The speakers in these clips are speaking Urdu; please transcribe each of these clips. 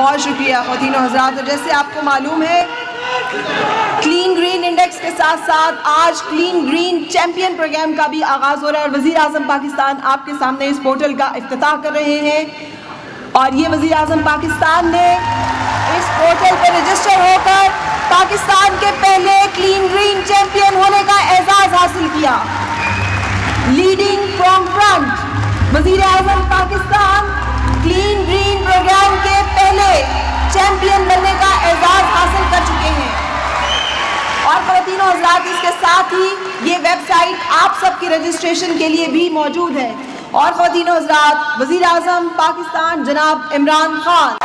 بہت شکریہ خواتین و حضرات. اور جیسے آپ کو معلوم ہے کلین گرین انڈیکس کے ساتھ ساتھ آج کلین گرین چیمپئن پروگرام کا بھی آغاز ہو رہا ہے اور وزیر اعظم پاکستان آپ کے سامنے اس پورٹل کا افتتاح کر رہے ہیں. اور یہ وزیر اعظم پاکستان نے اس پورٹل پہ رجسٹر ہو کر پاکستان کے پہلے کلین گرین چیمپئن ہونے کا اعزاز حاصل کیا. لیڈنگ فرام فرنٹ وزیر اعظم پاکستان کلین گرین پروگرام کے پہلے چیمپئن بننے کا اعزاز حاصل کر چکے ہیں. اور خواتین و حضرات اس کے ساتھ ہی یہ ویب سائٹ آپ سب کی رجسٹریشن کے لیے بھی موجود ہے. اور خواتین و حضرات وزیر اعظم پاکستان جناب عمران خان.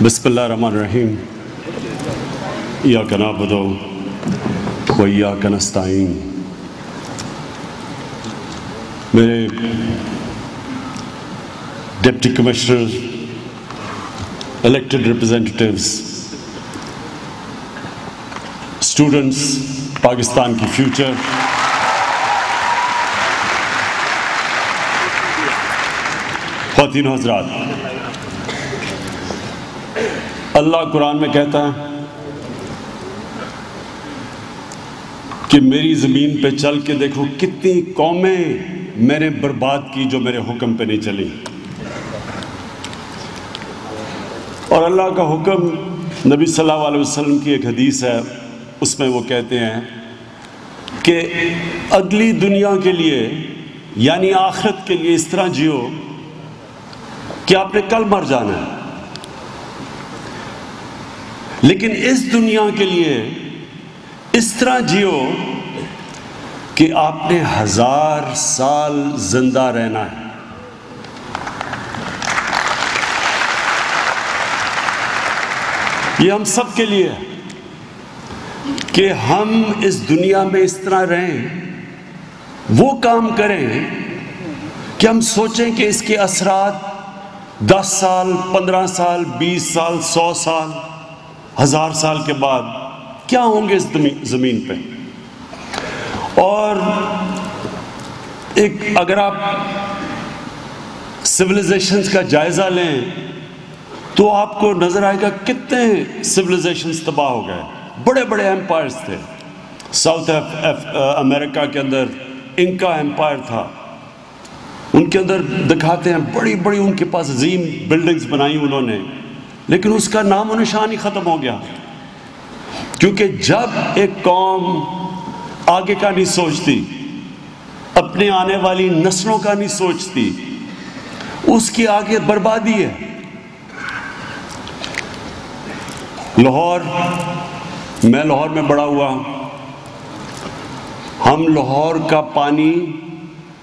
بسم اللہ الرحمن الرحیم. ایاک نعبد و ایاک نستعین. میرے deputy commissioner, elected representatives, students, Pakistan کی فیوچر، خواتین و حضرات، اللہ قرآن میں کہتا ہے کہ میری زمین پہ چل کے دیکھو کتنی قومیں میں نے برباد کی جو میرے حکم پہ نہیں چلی. اور اللہ کا حکم نبی صلی اللہ علیہ وسلم کی ایک حدیث ہے، اس میں وہ کہتے ہیں کہ اگلی دنیا کے لیے یعنی آخرت کے لیے اس طرح جیو کہ آپ نے کل مر جانا ہے، لیکن اس دنیا کے لیے اس طرح جیو کہ آپ نے 1000 سال زندہ رہنا ہے. یہ ہم سب کے لیے ہے کہ ہم اس دنیا میں اس طرح رہیں، وہ کام کریں کہ ہم سوچیں کہ اس کے اثرات 10 سال 15 سال 20 سال 100 سال 1000 سال کے بعد کیا ہوں گے اس زمین پہ. اور اگر آپ سویلائزیشنز کا جائزہ لیں تو آپ کو نظر آئے گا کتنے سویلائزیشنز تباہ ہو گئے. بڑے بڑے ایمپائرز تھے. ساؤتھ امریکہ کے اندر انکا ایمپائر تھا، ان کے اندر دکھاتے ہیں بڑی بڑی ان کے پاس عظیم بلڈنگز بنائی انہوں نے، لیکن اس کا نام و نشان ہی ختم ہو گیا. کیونکہ جب ایک قوم آگے کا نہیں سوچتی، اپنے آنے والی نسلوں کا نہیں سوچتی، اس کی آگے بربادی ہے. میں لاہور میں بڑا ہوا. ہم لاہور کا پانی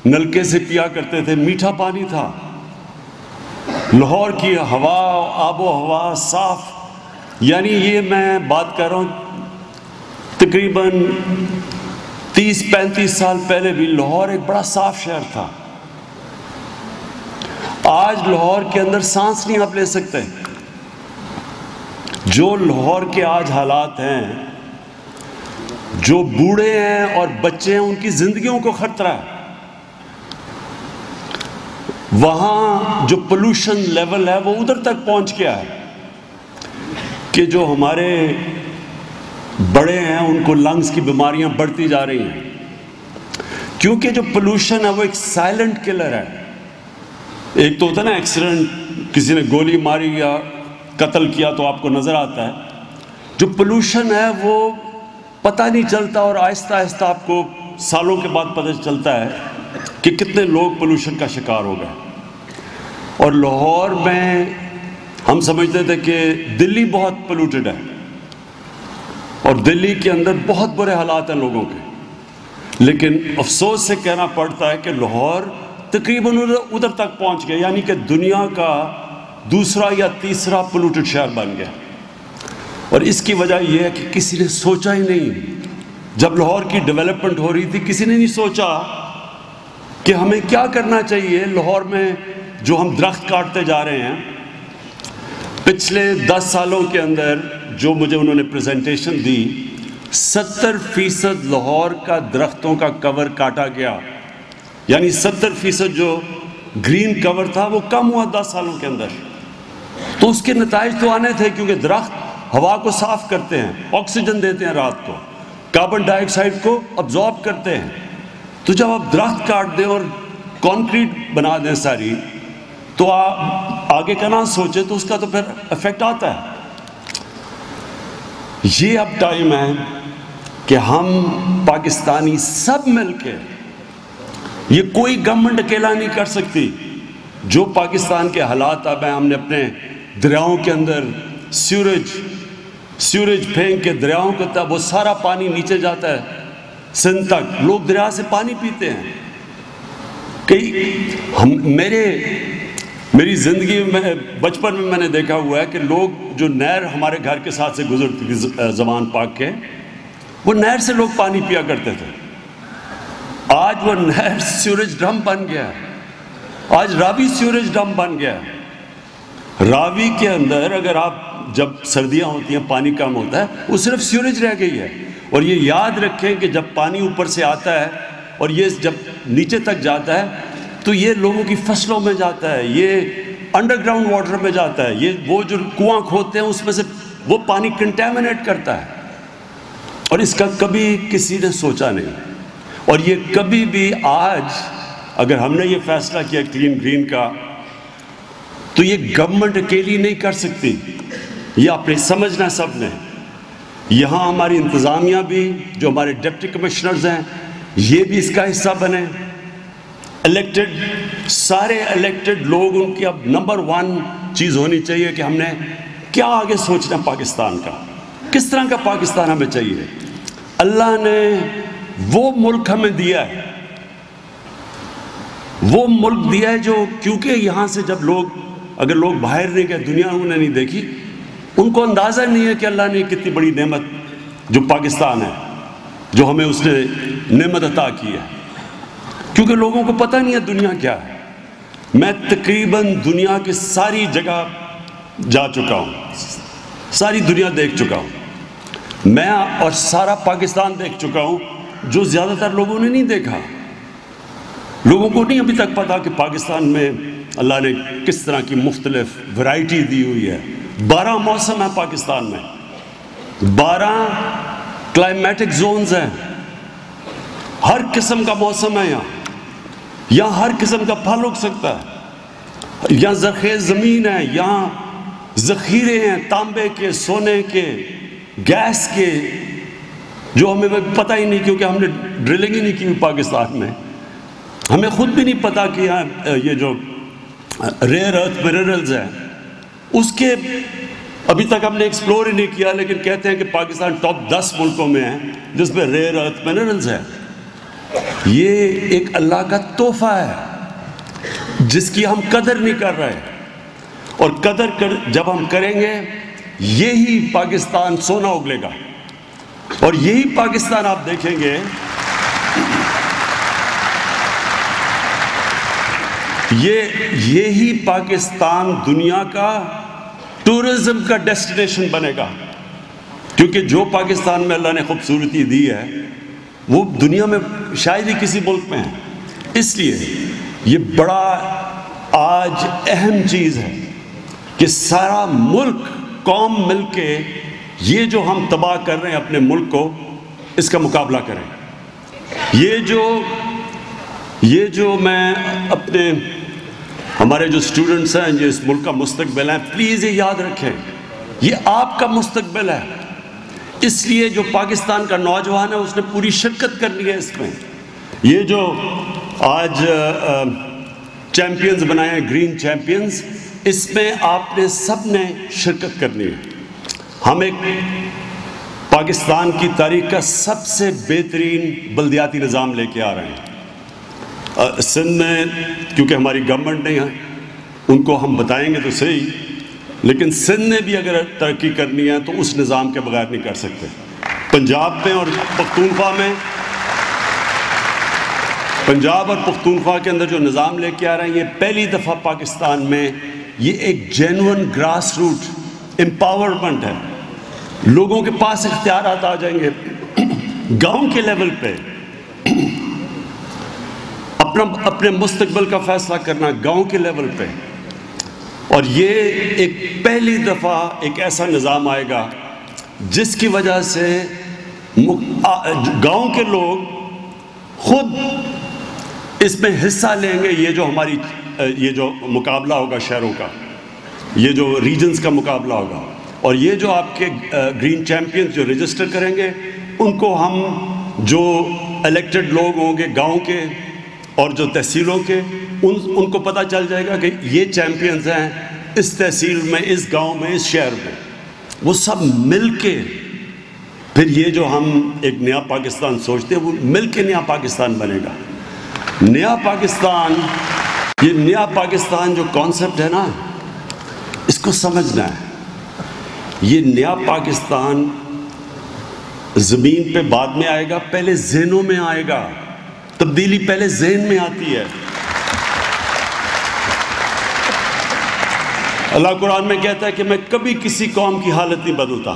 نلکے سے پیا کرتے تھے، میٹھا پانی تھا. لاہور کی ہوا، آب و ہوا صاف، یعنی یہ میں بات کر رہا ہوں تقریباً 30-35 سال پہلے بھی لاہور ایک بڑا صاف شہر تھا. آج لاہور کے اندر سانس نہیں آپ لے سکتے. جو لاہور کے آج حالات ہیں، جو بوڑھے ہیں اور بچے ہیں ان کی زندگیوں کو خطرہ ہے. وہاں جو پولوشن لیول ہے وہ ادھر تک پہنچ گیا ہے کہ جو ہمارے بڑے ہیں ان کو لنگز کی بیماریاں بڑھتی جا رہی ہیں. کیونکہ جو پولوشن ہے وہ ایک سائلنٹ کلر ہے. ایک تو ہوتا ہے نا ایکسیڈنٹ، کسی نے گولی ماری یا قتل کیا تو آپ کو نظر آتا ہے. جو پولوشن ہے وہ پتہ نہیں چلتا اور آہستہ آہستہ آپ کو سالوں کے بعد پتہ چلتا ہے کہ کتنے لوگ پولوشن کا شکار ہو گئے. اور لاہور میں ہم سمجھتے تھے کہ دلی بہت پولوٹڈ ہے اور دلی کے اندر بہت برے حالات ہیں لوگوں کے، لیکن افسوس سے کہنا پڑتا ہے کہ لاہور تقریباً ادھر تک پہنچ گیا، یعنی کہ دنیا کا دوسرا یا تیسرا پولوٹڈ شہر بن گیا. اور اس کی وجہ یہ ہے کہ کسی نے سوچا ہی نہیں. جب لاہور کی ڈیولپمنٹ ہو رہی تھی کسی نے نہیں سوچا کہ ہمیں کیا کرنا چاہیے. لاہور میں جو ہم درخت کاٹتے جا رہے ہیں، پچھلے 10 سالوں کے اندر جو مجھے انہوں نے پریزنٹیشن دی، 70% لاہور کا درختوں کا کور کاٹا گیا. یعنی 70% جو گرین کور تھا وہ کم ہوا 10 سالوں کے اندر. تو اس کے نتائج تو آنے تھے، کیونکہ درخت ہوا کو صاف کرتے ہیں، آکسیجن دیتے ہیں، رات کو کاربن ڈائی آکسائڈ کو ابزارب کرتے ہیں. تو جب آپ درخت کاٹ دیں اور کانکریٹ بنا دیں ساری، تو آپ آگے کا نہ سوچیں تو اس کا تو پھر افیکٹ آتا ہے. یہ اب ٹائم ہے کہ ہم پاکستانی سب مل کے، یہ کوئی گورنمنٹ اکیلا نہیں کر سکتی. جو پاکستان کے حالات اب ہیں، ہم نے اپنے دریاؤں کے اندر سیوریج پھینک کے دریاؤں کو، تب وہ سارا پانی نیچے جاتا ہے سندھ تک، لوگ دریا سے پانی پیتے ہیں. میری زندگی میں بچپن میں نے دیکھا ہوا ہے کہ لوگ جو نہر ہمارے گھر کے ساتھ سے گزرتی تھی زمان پاک کے، وہ نہر سے لوگ پانی پیا کرتے تھے. آج وہ نہر سیوریج ڈرم بن گیا ہے. آج راوی سیوریج ڈرم بن گیا ہے. راوی کے اندر اگر آپ جب سردیاں ہوتی ہیں پانی کم ہوتا ہے، وہ صرف سیوریج رہ گئی ہے. اور یہ یاد رکھیں کہ جب پانی اوپر سے آتا ہے اور یہ جب نیچے تک جاتا ہے تو یہ لوگوں کی فصلوں میں جاتا ہے، یہ انڈر گراؤنڈ واٹر میں جاتا ہے، یہ وہ جو کنواں کھودتے ہیں اس میں سے وہ پانی کنٹامنیٹ کرتا ہے. اور اس کا کبھی کسی نے سوچا نہیں. اور یہ کبھی بھی آج اگر ہم نے یہ فیصلہ کیا کلین گرین کا، تو یہ گورنمنٹ اکیلی نہیں کر سکتی. یہ آپ نے سمجھنا سب نے. یہاں ہماری انتظامیہ بھی، جو ہمارے ڈپٹی کمشنرز ہیں، یہ بھی اس کا حصہ بنے. الیکٹڈ، سارے الیکٹڈ لوگ، ان کی اب نمبر 1 چیز ہونی چاہیے کہ ہم نے کیا آگے سوچنا پاکستان کا، کس طرح کا پاکستان ہمیں چاہیے. اللہ نے وہ ملک ہمیں دیا ہے، وہ ملک دیا ہے جو، کیونکہ یہاں سے جب اگر لوگ باہر نہیں گئے، دنیا انہوں نے نہیں دیکھی، ان کو اندازہ نہیں ہے کہ اللہ نے کتنی بڑی نعمت جو پاکستان ہے، جو ہمیں اس نے نعمت عطا کی ہے. کیونکہ لوگوں کو پتہ نہیں ہے دنیا کیا ہے. میں تقریباً دنیا کے ساری جگہ جا چکا ہوں، ساری دنیا دیکھ چکا ہوں. میں اور سارا پاکستان دیکھ چکا ہوں، جو زیادہ تر لوگوں نے نہیں دیکھا. لوگوں کو نہیں ابھی تک پتا کہ پاکستان میں اللہ نے کس طرح کی مختلف ورائٹی دی ہوئی ہے. 12 موسم ہیں پاکستان میں، 12 کلائمیٹک زونز ہیں. ہر قسم کا موسم ہے یہاں ہر قسم کا پھل اگ سکتا ہے. یہاں زرخیز زمین ہے، یہاں ذخیرے ہیں تانبے کے، سونے کے، گیس کے، جو ہمیں پتہ ہی نہیں، کیونکہ ہم نے ڈرلنگ ہی نہیں کی پاکستان میں. ہمیں خود بھی نہیں پتا کہ یہاں یہ جو ریئر ارتھ منرلز ہیں، اس کے ابھی تک ہم نے ایکسپلور ہی نہیں کیا. لیکن کہتے ہیں کہ پاکستان ٹاپ 10 ملکوں میں ہے جس میں ریئر ارتھ منرلز ہیں. یہ ایک اللہ کا تحفہ ہے جس کی ہم قدر نہیں کر رہے. اور جب ہم کریں گے، یہی پاکستان سونا اگلے گا. اور یہی پاکستان آپ دیکھیں گے، یہی پاکستان دنیا کا ٹورزم کا ڈیسٹینیشن بنے گا. کیونکہ جو پاکستان میں اللہ نے خوبصورتی دی ہے، وہ دنیا میں شاید ہی کسی ملک میں ہے. اس لیے یہ بڑا آج اہم چیز ہے کہ سارا ملک، قوم مل کے یہ جو ہم تباہ کر رہے ہیں اپنے ملک کو، اس کا مقابلہ کریں. یہ جو میں اپنے ہمارے جو سٹوڈنٹس ہیں، جو اس ملک کا مستقبل ہیں، پلیز یہ یاد رکھیں، یہ آپ کا مستقبل ہے. اس لیے جو پاکستان کا نوجوان ہے، اس نے پوری شرکت کرنی ہے اس میں. یہ جو آج چیمپئنز بنائے ہیں، گرین چیمپئنز، اس میں آپ نے سب نے شرکت کرنی ہے. ہم ایک پاکستان کی تاریخ کا سب سے بہترین بلدیاتی نظام لے کے آ رہے ہیں. سندھ میں کیونکہ ہماری گورنمنٹ نہیں ہے، ان کو ہم بتائیں گے تو صحیح، لیکن سندھ نے بھی اگر ترقی کرنی ہے تو اس نظام کے بغیر نہیں کر سکتے. پنجاب میں اور پختونخوا میں، پنجاب اور پختونخوا کے اندر جو نظام لے کے آ رہے ہیں، یہ پہلی دفعہ پاکستان میں یہ ایک جینون گراس روٹ امپاورمنٹ ہے. لوگوں کے پاس اختیارات آ جائیں گے گاؤں کے لیول پہ. اپنے مستقبل کا فیصلہ کرنا گاؤں کے لیول پہ. اور یہ ایک پہلی دفعہ ایک ایسا نظام آئے گا جس کی وجہ سے گاؤں کے لوگ خود اس میں حصہ لیں گے. یہ جو مقابلہ ہوگا شہروں کا, یہ جو ریجنز کا مقابلہ ہوگا, اور یہ جو آپ کے گرین چیمپئنز جو رجسٹر کریں گے, ان کو ہم جو الیکٹڈ لوگ ہوں گے گاؤں کے اور جو تحصیلوں کے, ان کو پتہ چل جائے گا کہ یہ چیمپئنز ہیں اس تحصیل میں, اس گاؤں میں, اس شہر میں. وہ سب مل کے پھر یہ جو ہم ایک نیا پاکستان سوچتے ہیں, وہ مل کے نیا پاکستان بنے گا. نیا پاکستان, یہ نیا پاکستان جو کانسیپٹ ہے نا, اس کو سمجھنا ہے. یہ نیا پاکستان زمین پہ بعد میں آئے گا, پہلے ذہنوں میں آئے گا. تبدیلی پہلے ذہن میں آتی ہے. اللہ قرآن میں کہتا ہے کہ میں کبھی کسی قوم کی حالت نہیں بدلتا,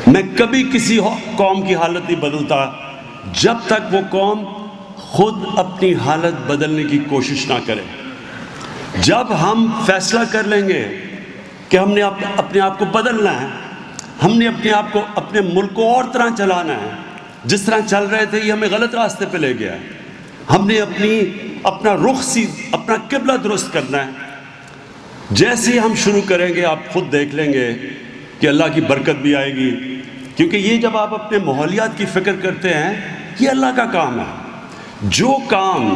میں کبھی کسی قوم کی حالت نہیں بدلتا جب تک وہ قوم خود اپنی حالت بدلنے کی کوشش نہ کرے. جب ہم فیصلہ کر لیں گے کہ ہم نے اپنے آپ کو بدلنا ہے, ہم نے اپنے آپ کو, اپنے ملک کو اور طرح چلانا ہے, جس طرح چل رہے تھے یہ ہمیں غلط راستے پہ لے گیا ہے, ہم نے اپنا رخ اپنا قبلہ درست کرنا ہے. جیسے ہی ہم شروع کریں گے آپ خود دیکھ لیں گے کہ اللہ کی برکت بھی آئے گی. کیونکہ یہ جب آپ اپنے ماحولیات کی فکر کرتے ہیں, یہ اللہ کا کام ہے. جو کام,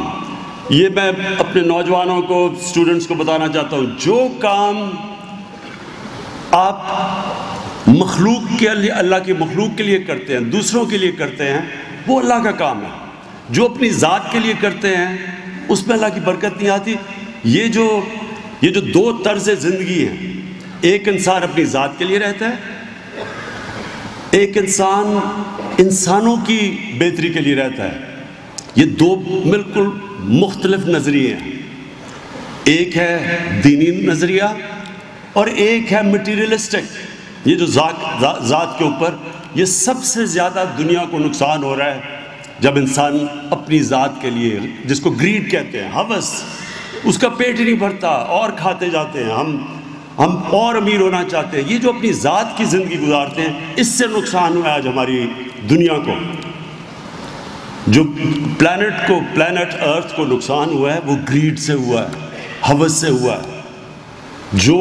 یہ میں اپنے نوجوانوں کو, اسٹوڈنٹس کو بتانا چاہتا ہوں, جو کام آپ مخلوق کے لیے, اللہ کی مخلوق کے لیے کرتے ہیں, دوسروں کے لیے کرتے ہیں, وہ اللہ کا کام ہے. جو اپنی ذات کے لیے کرتے ہیں اس میں اللہ کی برکت نہیں آتی. یہ جو دو طرز زندگی ہیں, ایک انسان اپنی ذات کے لیے رہتا ہے, ایک انسان انسانوں کی بہتری کے لیے رہتا ہے. یہ دو بالکل مختلف نظریے ہیں. ایک ہے دینی نظریہ اور ایک ہے مٹیریلسٹک. یہ جو ذات کے اوپر, یہ سب سے زیادہ دنیا کو نقصان ہو رہا ہے جب انسان اپنی ذات کے لیے, جس کو گریڈ کہتے ہیں, ہوس, اس کا پیٹ ہی نہیں بھرتا, اور کھاتے جاتے ہیں, ہم اور امیر ہونا چاہتے ہیں. یہ جو اپنی ذات کی زندگی گزارتے ہیں, اس سے نقصان ہوا ہے آج ہماری دنیا کو. جو پلانٹ ارتھ کو نقصان ہوا ہے وہ گریڈ سے ہوا ہے, ہوس سے ہوا ہے. جو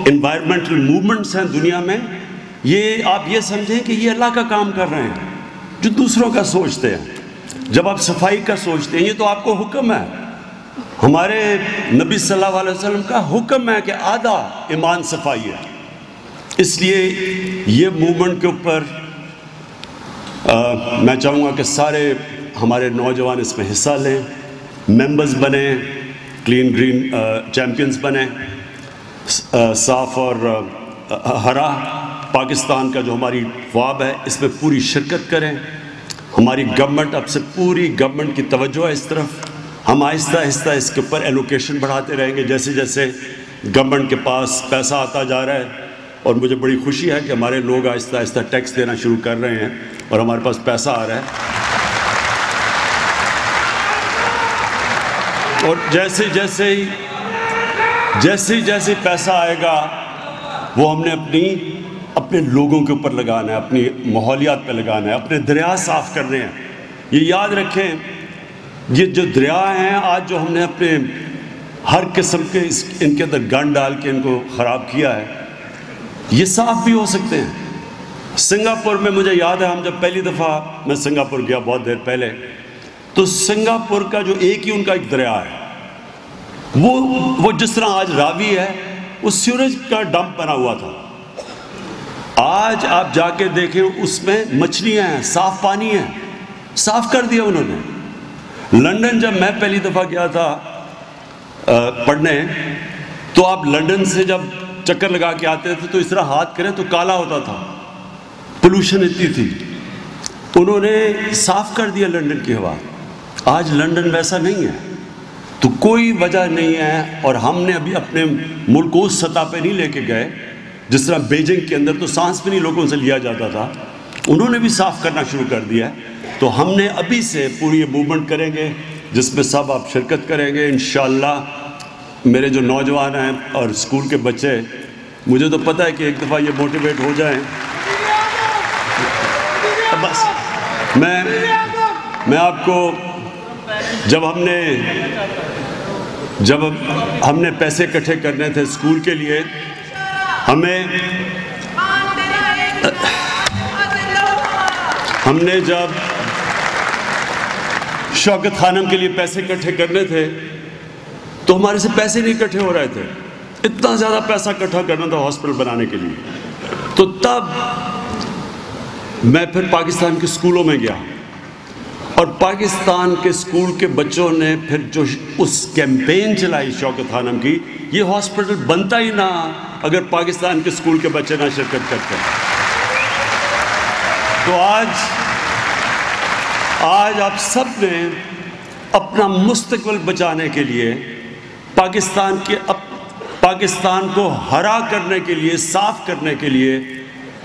انوائرمنٹل موومنٹس ہیں دنیا میں, یہ آپ یہ سمجھیں کہ یہ اللہ کا کام کر رہے ہیں جو دوسروں کا سوچتے ہیں. جب آپ صفائی کا سوچتے ہیں, یہ تو آپ کو حکم ہے. ہمارے نبی صلی اللہ علیہ وسلم کا حکم ہے کہ آدھا ایمان صفائی ہے. اس لیے یہ موومنٹ کے اوپر میں چاہوں گا کہ سارے ہمارے نوجوان اس میں حصہ لیں, ممبرز بنیں, کلین گرین چیمپئنز بنیں. صاف اور ہرا پاکستان کا جو ہماری خواب ہے, اس میں پوری شرکت کریں. ہماری گورنمنٹ, اب سے پوری گورنمنٹ کی توجہ ہے اس طرف. ہم آہستہ آہستہ اس کے اوپر ایلوکیشن بڑھاتے رہیں گے جیسے جیسے گورنمنٹ کے پاس پیسہ آتا جا رہا ہے. اور مجھے بڑی خوشی ہے کہ ہمارے لوگ آہستہ آہستہ ٹیکس دینا شروع کر رہے ہیں اور ہمارے پاس پیسہ آ رہا ہے. اور جیسے پیسہ آئے گا وہ ہم نے اپنے لوگوں کے اوپر لگانا ہے, اپنی ماحولیات پہ لگانا ہے, اپنے دریا صاف کرنے ہیں. یہ یاد رکھیں, یہ جو دریا ہیں آج جو ہم نے اپنے ہر قسم کے ان کے اندر گند ڈال کے ان کو خراب کیا ہے, یہ صاف بھی ہو سکتے ہیں. سنگاپور میں مجھے یاد ہے, ہم جب پہلی دفعہ میں سنگاپور گیا بہت دیر پہلے, تو سنگاپور کا جو ایک دریا ہے, وہ جس طرح آج راوی ہے, وہ سیوریج کا ڈمپ بنا ہوا تھا. آج آپ جا کے دیکھیں اس میں مچھلیاں ہیں, صاف پانی ہے, صاف کر دیا انہوں نے. لندن جب میں پہلی دفعہ گیا تھا پڑھنے, تو آپ لندن سے جب چکر لگا کے آتے تھے تو اس طرح ہاتھ کریں تو کالا ہوتا تھا, پولوشن اتنی تھی. انہوں نے صاف کر دیا لندن کی ہوا. آج لندن ویسا نہیں ہے. تو کوئی وجہ نہیں ہے, اور ہم نے ابھی اپنے ملک کو اس سطح پہ نہیں لے کے گئے جس طرح بیجنگ کے اندر تو سانس بھی نہیں لوگوں سے لیا جاتا تھا. انہوں نے بھی صاف کرنا شروع کر دیا ہے. تو ہم نے ابھی سے پوری موومنٹ کریں گے جس میں سب آپ شرکت کریں گے انشاءاللہ. میرے جو نوجوان ہیں اور اسکول کے بچے، مجھے تو پتہ ہے کہ ایک دفعہ یہ موٹیویٹ ہو جائیں. بس میں آپ کو جب ہم نے پیسے اکٹھے کرنے تھے اسکول کے لیے، ہم نے جب شوکت خانم کے لیے پیسے اکٹھے کرنے تھے تو ہمارے سے پیسے نہیں اکٹھے ہو رہے تھے. اتنا زیادہ پیسہ اکٹھا کرنا تھا ہاسپٹل بنانے کے لیے. تو تب میں پھر پاکستان کے اسکولوں میں گیا اور پاکستان کے اسکول کے بچوں نے پھر جو اس کیمپین چلائی شوکت خانم کی، یہ ہاسپٹل بنتا ہی نہ اگر پاکستان کے اسکول کے بچے نہ شرکت کرتے. تو آج آپ سب نے اپنا مستقبل بچانے کے لیے، پاکستان کو ہرا کرنے کے لیے، صاف کرنے کے لیے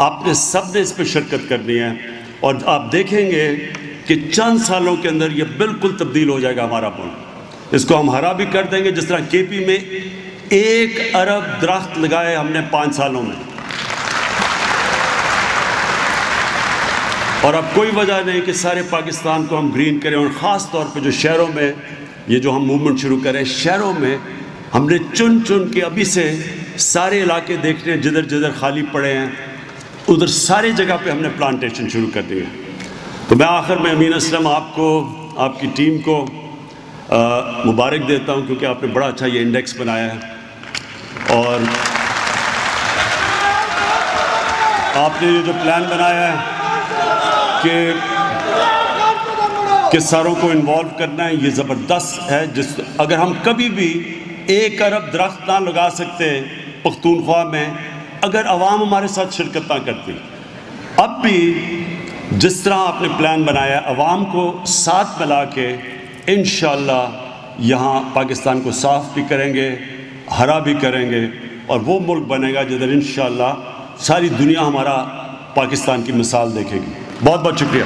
آپ نے سب نے اس پہ شرکت کرنی ہے. اور آپ دیکھیں گے کہ چند سالوں کے اندر یہ بالکل تبدیل ہو جائے گا ہمارا ملک. اس کو ہم ہرا بھی کر دیں گے، جس طرح کے پی میں 1 ارب درخت لگائے ہم نے 5 سالوں میں. اور اب کوئی وجہ نہیں کہ سارے پاکستان کو ہم گرین کریں. اور خاص طور پہ جو شہروں میں یہ جو ہم موومنٹ شروع کریں، شہروں میں ہم نے چن کے ابھی سے سارے علاقے دیکھنے ہیں جدھر جدھر خالی پڑے ہیں، ادھر ساری جگہ پہ ہم نے پلانٹیشن شروع کر دی ہے. تو میں آخر میں امین اسلم آپ کو، آپ کی ٹیم کو مبارک دیتا ہوں، کیونکہ آپ نے بڑا اچھا یہ انڈیکس بنایا ہے. اور آپ نے یہ جو پلان بنایا ہے کہ ساروں کو انوالو کرنا ہے، یہ زبردست ہے. اگر ہم کبھی بھی 1 ارب درخت نہ لگا سکتے پختونخوا میں اگر عوام ہمارے ساتھ شرکت نہ کرتی، اب بھی جس طرح آپ نے پلان بنایا عوام کو ساتھ ملا کے انشاءاللہ یہاں پاکستان کو صاف بھی کریں گے، ہرا بھی کریں گے، اور وہ ملک بنے گا جدھر انشاءاللہ ساری دنیا ہمارا پاکستان کی مثال دیکھے گی. بہت بہت شکریہ.